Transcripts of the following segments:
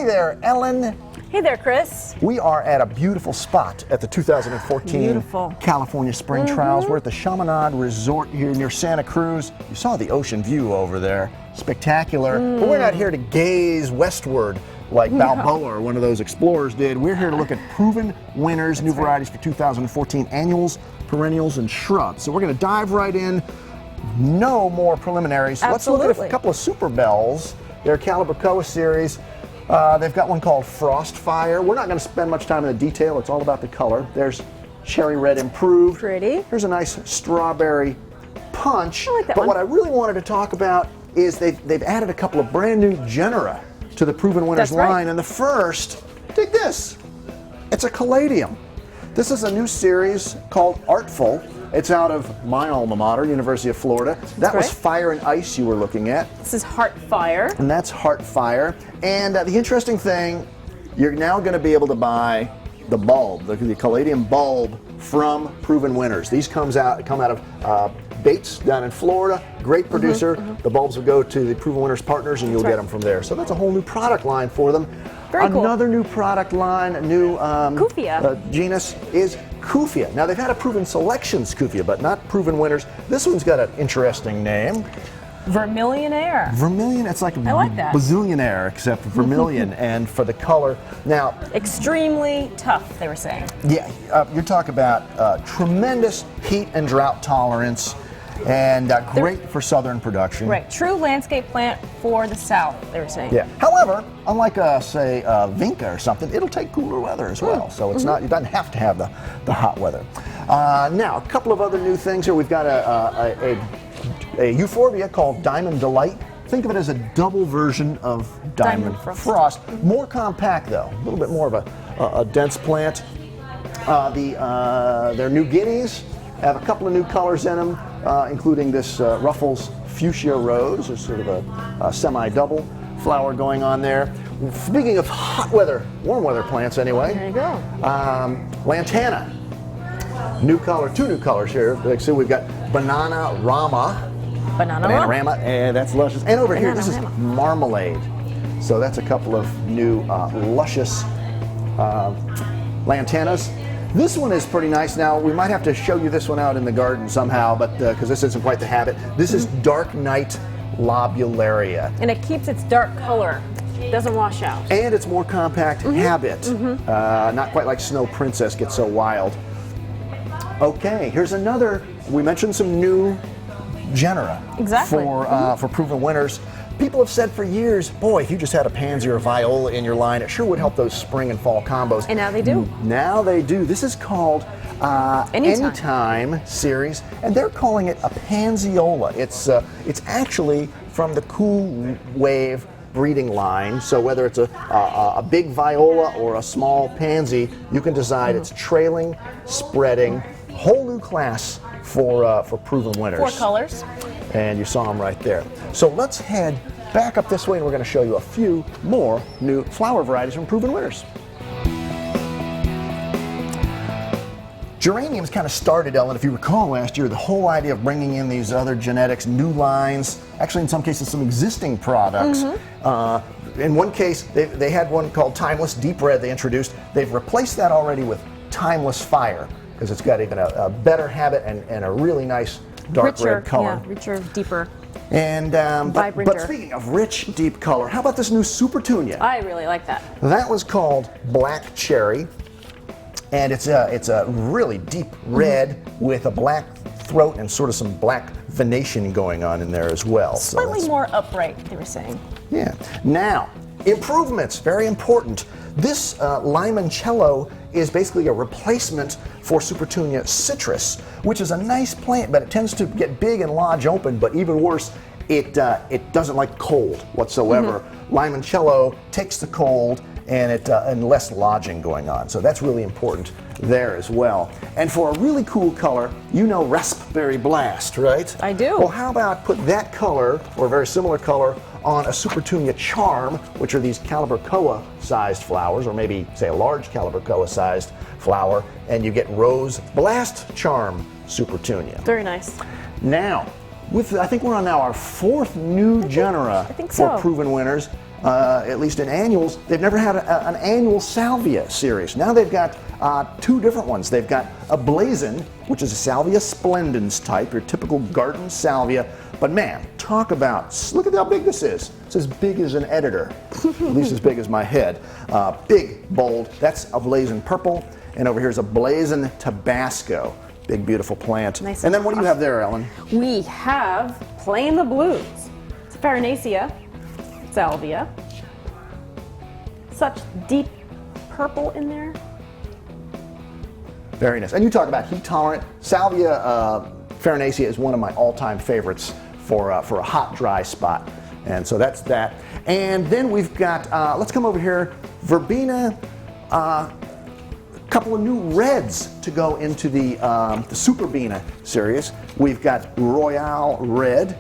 there, Ellen. Hey there, Chris. We are at a beautiful spot at the 2014 California Spring Trials. We're at the Chaminade Resort here near Santa Cruz. You saw the ocean view over there. Spectacular. But we're not here to gaze westward like Balboa or one of those explorers did. We're here to look at proven winners, new varieties for 2014 annuals, perennials, and shrubs. So we're going to dive right in. No more preliminaries. Absolutely. Let's look at a couple of Superbells. Their Calibrachoa series. They've got one called Frostfire. We're not going to spend much time in the detail. It's all about the color. There's Cherry Red Improved. Pretty. Here's a nice Strawberry Punch. I like that but one. what I really wanted to talk about is they've added a couple of brand new genera to the Proven Winners That's right. line. And the first, dig this. It's a Caladium. This is a new series called Artful. It's out of my alma mater, University of Florida. That was Fire and Ice you were looking at. This is Heartfire. And that's Heartfire. And the interesting thing, you're now going to be able to buy the bulb, the Caladium bulb from Proven Winners. These come out of Bates down in Florida. Great producer. The bulbs will go to the Proven Winners partners and you'll get them from there. So that's a whole new product line for them. Very cool. Another new product line, a new genus is Kufia. Now they've had a Proven Selections Kufia, but not Proven Winners. This one's got an interesting name. Vermillionaire. Vermilion, it's like, I like that. Bazillionaire, except for vermilion. And for the color, now... Extremely tough, they were saying. Yeah, you're talking about tremendous heat and drought tolerance, and great for southern production. Right, true landscape plant for the south, they were saying. Yeah. However, unlike say Vinca or something, it'll take cooler weather as well. So it's not, it doesn't have to have the hot weather. Now, a couple of other new things here. We've got a Euphorbia called Diamond Delight. Think of it as a double version of Diamond Frost. More compact though, a little bit more of a dense plant. Their new Guineas have a couple of new colors in them, including this Ruffles Fuchsia Rose. There's sort of a semi-double flower going on there. Speaking of hot weather, warm weather plants anyway. There you go. Lantana. New color, two new colors here. Like I said, we've got Banana Rama. Bananarama, and that's luscious. And over here, this is Marmalade. So that's a couple of new luscious Lantanas. This one is pretty nice. Now, we might have to show you this one out in the garden somehow, but because this isn't quite the habit. This is Dark Night Lobularia. And it keeps its dark color. It doesn't wash out. And it's more compact habit. Not quite like Snow Princess gets so wild. Okay, here's another. We mentioned some new genera for Proven Winners. People have said for years, boy, if you just had a pansy or a viola in your line, it sure would help those spring and fall combos. And now they do. Now they do. This is called Anytime series, and they're calling it a pansiola. It's actually from the Cool Wave breeding line. So whether it's a big viola or a small pansy, you can decide it's trailing, spreading, whole new class for Proven Winners. 4 colors. And you saw them right there. So let's head back up this way and we're going to show you a few more new flower varieties from Proven Winners. Geraniums kind of started, Ellen, if you recall last year, the whole idea of bringing in these other genetics, new lines, actually in some cases some existing products. In one case, they had one called Timeless Deep Red they introduced. They've replaced that already with Timeless Fire, because it's got even a better habit and a really nice dark red color. Yeah, richer, deeper. And but speaking of rich, deep color, how about this new Supertunia? I really like that. That was called Black Cherry, and it's a really deep red with a black throat and sort of some black venation going on in there as well. Slightly more upright, they were saying. Yeah. Now, improvements, very important. This Limoncello is basically a replacement for Supertunia citrus, which is a nice plant, but it tends to get big and lodge open, but even worse, it doesn't like cold whatsoever. Limoncello takes the cold and less lodging going on, so that's really important there as well. And for a really cool color, you know Raspberry Blast, right? I do. Well, how about put that color, or a very similar color, on a Supertunia Charm, which are these Calibrachoa sized flowers, or maybe say a large Calibrachoa sized flower, and you get Rose Blast Charm Supertunia. Very nice. Now, with, I think we're on now our 4th new genera think for so. proven winners, at least in annuals. They've never had an annual Salvia series. Now they've got 2 different ones. They've got a Blazon, which is a Salvia splendens type, your typical garden Salvia. But man, talk about, look at how big this is. It's as big as an editor, at least as big as my head. Big, bold, that's a Blazon purple. And over here is a Blazon Tabasco. Big, beautiful plant. Nice and then what do you have there, Ellen? We have plain the blues. It's farinacea, salvia. Such deep purple in there. Very nice. And you talk about heat tolerant. Salvia farinacea is one of my all-time favorites for a hot, dry spot. And so that's that. And then we've got, let's come over here, Verbena. Couple of new reds to go into the Superbena series. We've got Royale red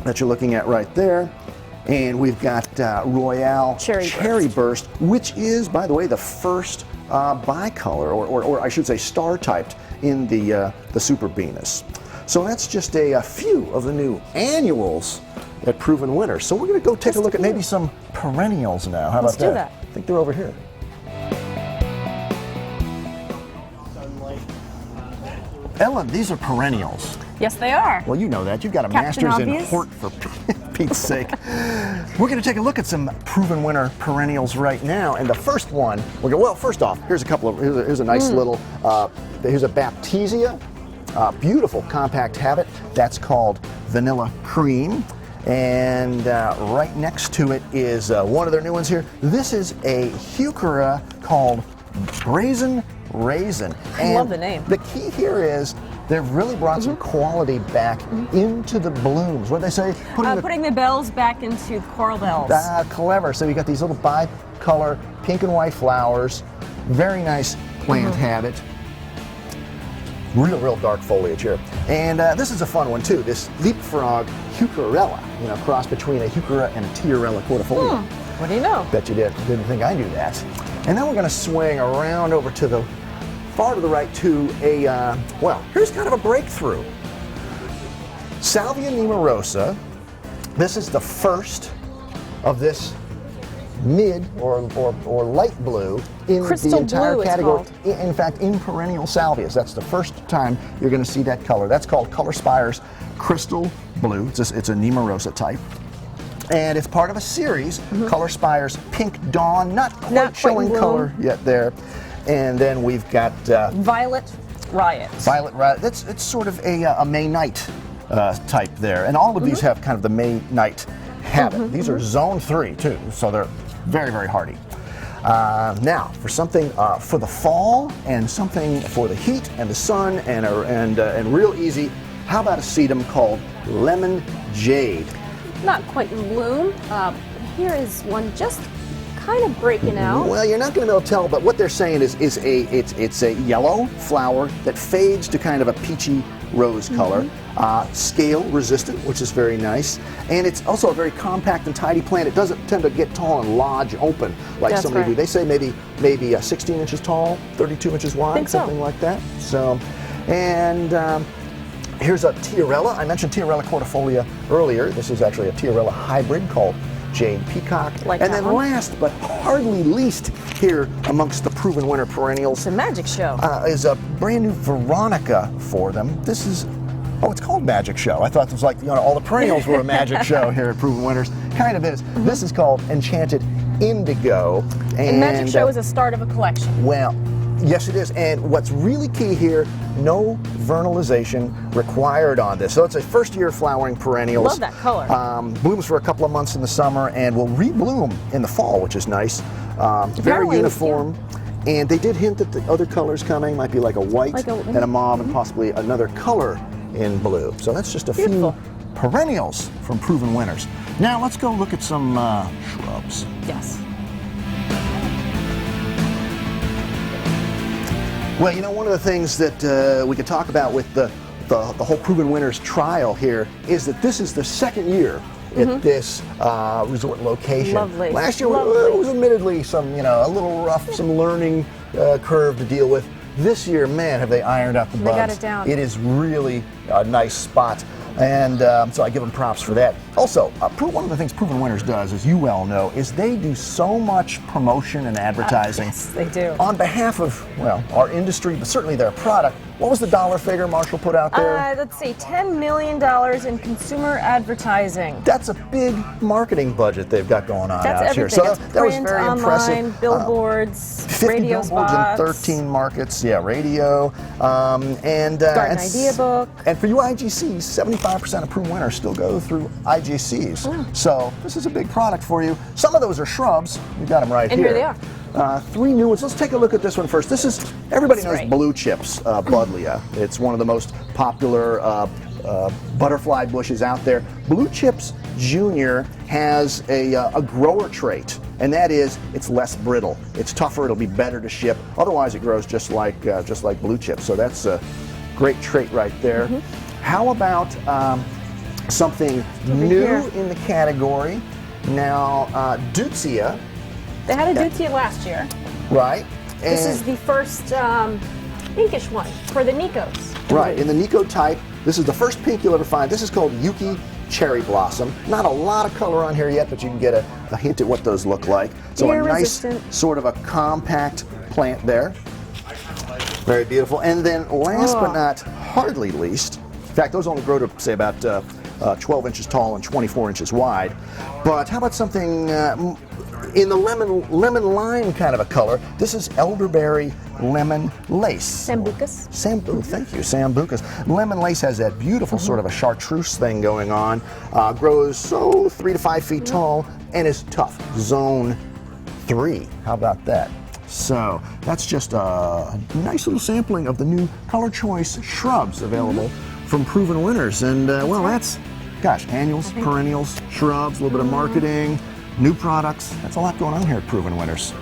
that you're looking at right there, and we've got Royale Cherryburt, which is, by the way, the first bicolor, or I should say star-typed in the Superbenas. So that's just a few of the new annuals at Proven Winners. So we're going to go take a look at maybe some perennials now. How about that? Let's do that. I think they're over here. Ellen, these are perennials. Yes, they are. Well, you know that. You've got a Captain master's in Obvious. hort, for Pete's sake. We're going to take a look at some proven winner perennials right now. And the first one, well, first off, here's a couple of, here's a nice little, here's a Baptisia, beautiful compact habit. That's called Vanilla Cream. And right next to it is one of their new ones here. This is a Heuchera called Brazen Raisin. I love the name. The key here is they've really brought some quality back into the blooms. What do they say? Putting the bells back into coral bells. Clever. So you got these little bicolor pink and white flowers. Very nice plant habit. Real dark foliage here. And this is a fun one too. This leapfrog Heucherella, cross between a Heuchera and a Tiarella cordifolia. What do you know? Bet you didn't think I knew that. And then we're going to swing around over to the far to the right to a, well, here's kind of a breakthrough. Salvia nemerosa. This is the first of this mid or light blue in Crystal the entire blue, it's category. called. In fact, in perennial salvias, that's the first time you're going to see that color. That's called Color Spire's Crystal Blue. It's a nemerosa type. And it's part of a series, Color Spire's Pink Dawn, not quite showing color yet there. And then we've got Violet Riot. Violet Riot. It's sort of a May Night type there. And all of these have kind of the May Night habit. These are zone 3 too, so they're very hardy. Now, for something for the fall and something for the heat and the sun and real easy, how about a sedum called Lemon Jade? Not quite in bloom. Here is one just kind of breaking out. Well, you're not going to be able to tell, but what they're saying is it's a yellow flower that fades to kind of a peachy rose color. Scale resistant, which is very nice, and it's also a very compact and tidy plant. It doesn't tend to get tall and lodge open like That's some of right. you. They say maybe 16 inches tall, 32 inches wide, something like that. So, and here's a Tiarella. I mentioned Tiarella cordifolia earlier. This is actually a Tiarella hybrid called Jade Peacock. And then last but hardly least here amongst the proven winner perennials, It's a magic show. is a brand new Veronica for them. This is, it's called Magic Show. I thought it was like, all the perennials were a magic show here at Proven Winners. Kind of is. This is called Enchanted Indigo. And Magic Show is a start of a collection. Well, yes it is. And what's really key here, no vernalization required on this. So it's a first year flowering perennials. Love that color. Blooms for a couple of months in the summer and will rebloom in the fall, which is nice. Very uniform. And they did hint that the other colors coming might be like a white and a mauve and possibly another color in blue. So that's just a few perennials from Proven Winners. Now let's go look at some shrubs. Yes. Well, one of the things that we could talk about with the whole Proven Winners trial here is that this is the second year at this resort location. Lovely. Last year it was admittedly some, a little rough, some learning curve to deal with. This year, man, have they ironed out the bugs. They got it down. It is really a nice spot. And so I give them props for that. Also, one of the things Proven Winners does, as you well know, is they do so much promotion and advertising. Yes, they do. On behalf of, well, our industry, but certainly their product. What was the dollar figure Marshall put out there? Let's see, $10 million in consumer advertising. That's a big marketing budget they've got going on That's out here. everything. So It's that was print, very online, impressive. billboards, 50 radio billboards spots. in 13 markets. Yeah, radio. Garden Idea Book. And for you IGCs, 75% of Proven Winners still go through IGCs. So this is a big product for you. Some of those are shrubs. We got them right And here they are. 3 new ones. Let's take a look at this one first. This is, everybody knows right. Blue Chips, Buddleia. It's one of the most popular butterfly bushes out there. Blue Chips Junior has a grower trait, and that is it's less brittle. It's tougher. It'll be better to ship. Otherwise, it grows just like Blue Chips. So that's a great trait right there. How about something new here. in the category? Now, Deutzia. They had a Deutzia last year. Right. This is the first pinkish one for the Nicos. Right, in the Nico type, this is the first pink you'll ever find. This is called Yuki Cherry Blossom. Not a lot of color on here yet, but you can get a hint at what those look like. So a nice, sort of a compact plant there. Very beautiful. And then last but not hardly least, in fact, those only grow to, say, about 12 inches tall and 24 inches wide. But how about something in the lemon lime kind of a color? This is elderberry lemon lace. Sambucus. Thank you, Sambucus. Lemon lace has that beautiful sort of a chartreuse thing going on. Grows 3 to 5 feet tall and is tough. Zone 3. How about that? So that's just a nice little sampling of the new color choice shrubs available from Proven Winners. And well, that's, gosh, annuals, perennials, shrubs, a little bit of marketing, new products. That's a lot going on here at Proven Winners.